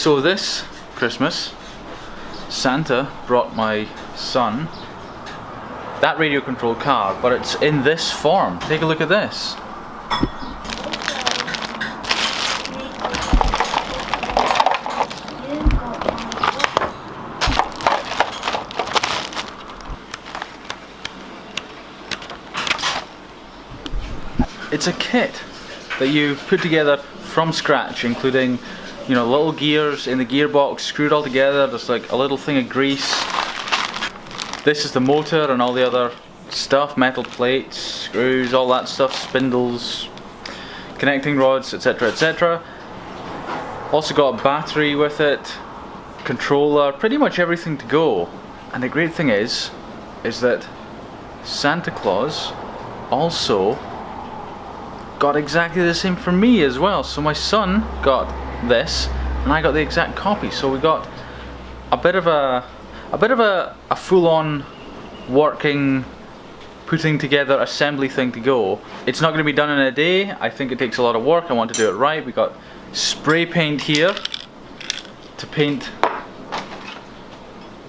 So this Christmas, Santa brought my son that radio controlled car, but it's in this form. Take a look at this. It's a kit that you put together from scratch, including, you know, little gears in the gearbox screwed all together. There's like a little thing of grease. This is the motor and all the other stuff, metal plates, screws, all that stuff, spindles, connecting rods, etc, etc. Also got a battery with it, controller, pretty much everything to go. And the great thing is that Santa Claus also got exactly the same for me as well. So my son got this and I got the exact copy. So we got a bit of a full-on working, putting together assembly thing to go. It's not going to be done in a day. I think it takes a lot of work. I want to do it right. We got spray paint here to paint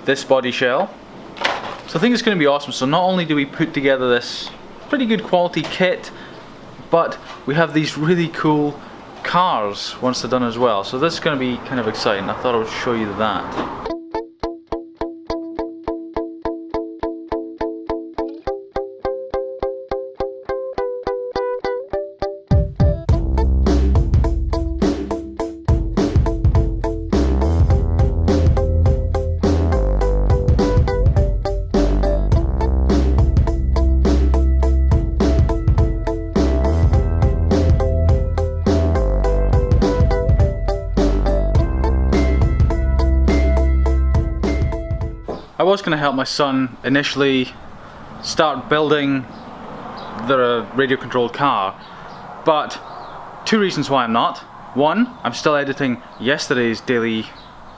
this body shell. So I think it's going to be awesome. So not only do we put together this pretty good quality kit, but we have these really cool cars once they're done as well. So this is going to be kind of exciting. I thought I would show you that. I was going to help my son initially start building the radio controlled car, but two reasons why I'm not. One, I'm still editing yesterday's daily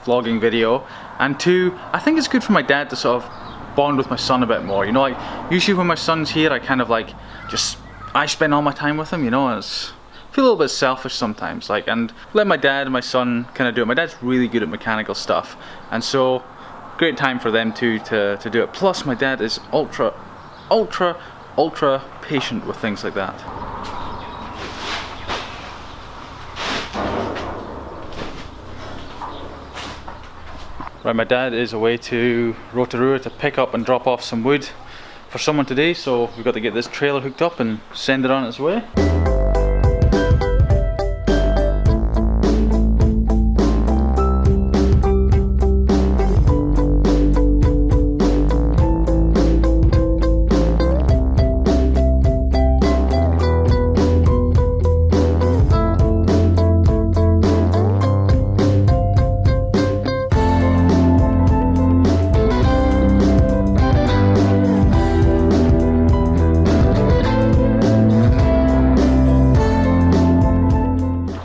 vlogging video, and two, I think it's good for my dad to sort of bond with my son a bit more. You know, like usually when my son's here I kind of like I spend all my time with him, you know, and I feel a little bit selfish sometimes, like, and let my dad and my son kind of do it. My dad's really good at mechanical stuff, and so great time for them to do it. Plus my dad is ultra patient with things like that. Right, my dad is away to Rotorua to pick up and drop off some wood for someone today, so we've got to get this trailer hooked up and send it on its way.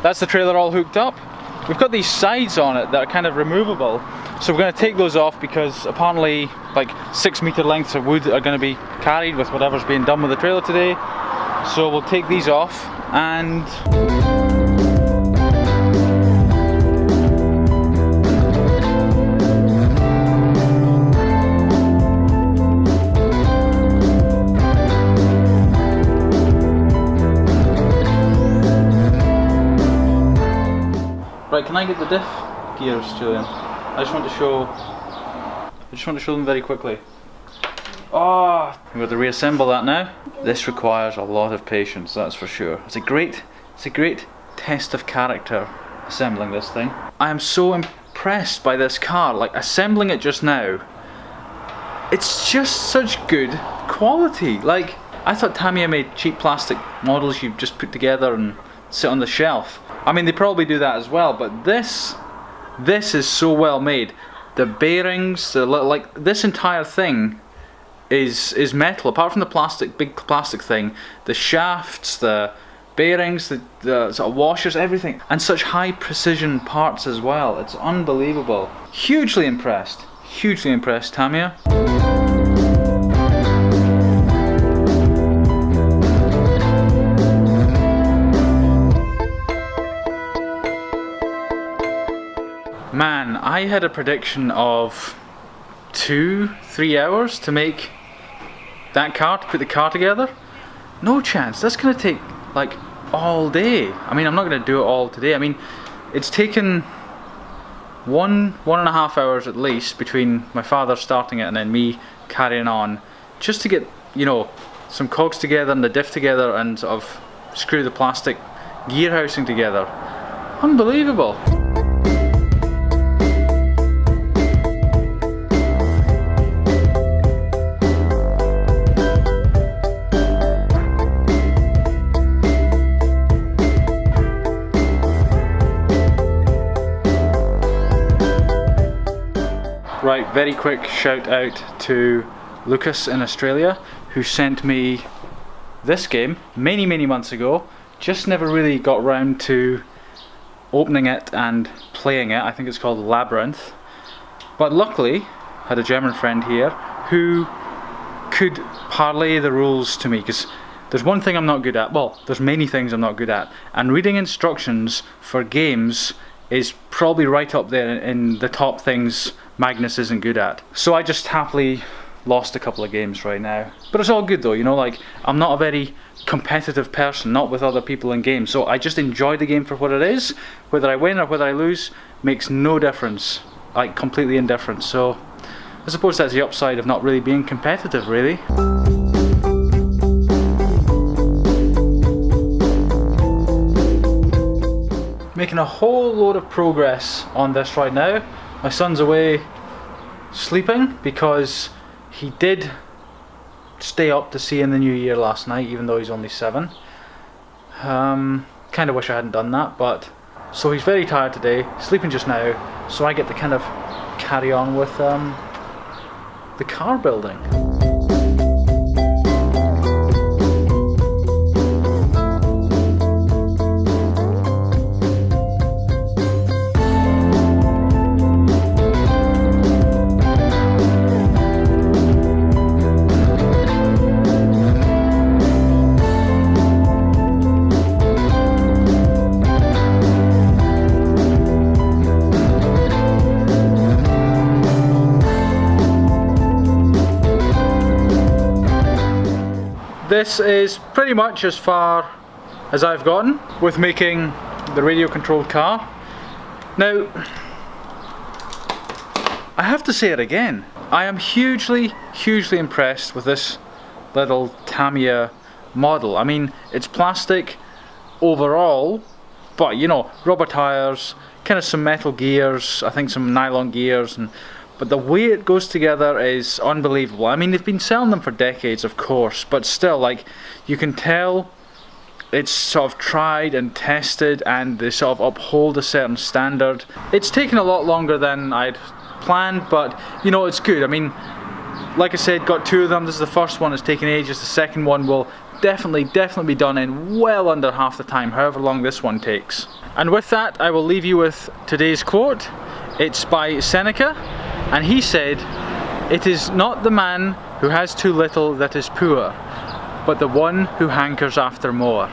That's the trailer all hooked up. We've got these sides on it that are kind of removable, so we're going to take those off because apparently like 6 meter lengths of wood are going to be carried with whatever's being done with the trailer today. So we'll take these off and right, can I get the diff gears, Julian? I just want to show them very quickly. Oh, we've got to reassemble that now. This requires a lot of patience, that's for sure. It's a great test of character assembling this thing. I am so impressed by this car, like assembling it just now. It's just such good quality. Like, I thought Tamiya made cheap plastic models you just put together and sit on the shelf. I mean, they probably do that as well, but this is so well made. The bearings, like this entire thing is metal. Apart from the big plastic thing, the shafts, the bearings, the sort of washers, everything, and such high precision parts as well. It's unbelievable. Hugely impressed, Tamiya. I had a prediction of 2-3 hours to make that car, to put the car together. No chance, that's gonna take like all day. I mean, I'm not gonna do it all today. I mean, it's taken 1.5 hours at least between my father starting it and then me carrying on, just to get, you know, some cogs together and the diff together and sort of screw the plastic gear housing together. Unbelievable. Right, very quick shout out to Lucas in Australia, who sent me this game many months ago. Just never really got round to opening it and playing it. I think it's called Labyrinth. But luckily, had a German friend here who could parlay the rules to me, because there's one thing I'm not good at. Well, there's many things I'm not good at, and reading instructions for games is probably right up there in the top things Magnus isn't good at. So I just happily lost a couple of games right now. But it's all good though, you know, like, I'm not a very competitive person, not with other people in games, so I just enjoy the game for what it is. Whether I win or whether I lose makes no difference, like completely indifferent. So I suppose that's the upside of not really being competitive, really. Making a whole load of progress on this right now. My son's away sleeping because he did stay up to see in the new year last night, even though he's only 7. Kind of wish I hadn't done that, but so he's very tired today, sleeping just now, so I get to kind of carry on with the car building. This is pretty much as far as I've gotten with making the radio controlled car. Now, I have to say it again, I am hugely impressed with this little Tamiya model. I mean, it's plastic overall, but you know, rubber tyres, kind of some metal gears, I think some nylon gears, but the way it goes together is unbelievable. I mean, they've been selling them for decades, of course, but still, like, you can tell it's sort of tried and tested and they sort of uphold a certain standard. It's taken a lot longer than I'd planned, but you know, it's good. I mean, like I said, got 2 of them. This is the first one, it's taken ages. The second one will definitely be done in well under half the time, however long this one takes. And with that, I will leave you with today's quote. It's by Seneca, and he said, "It is not the man who has too little that is poor, but the one who hankers after more."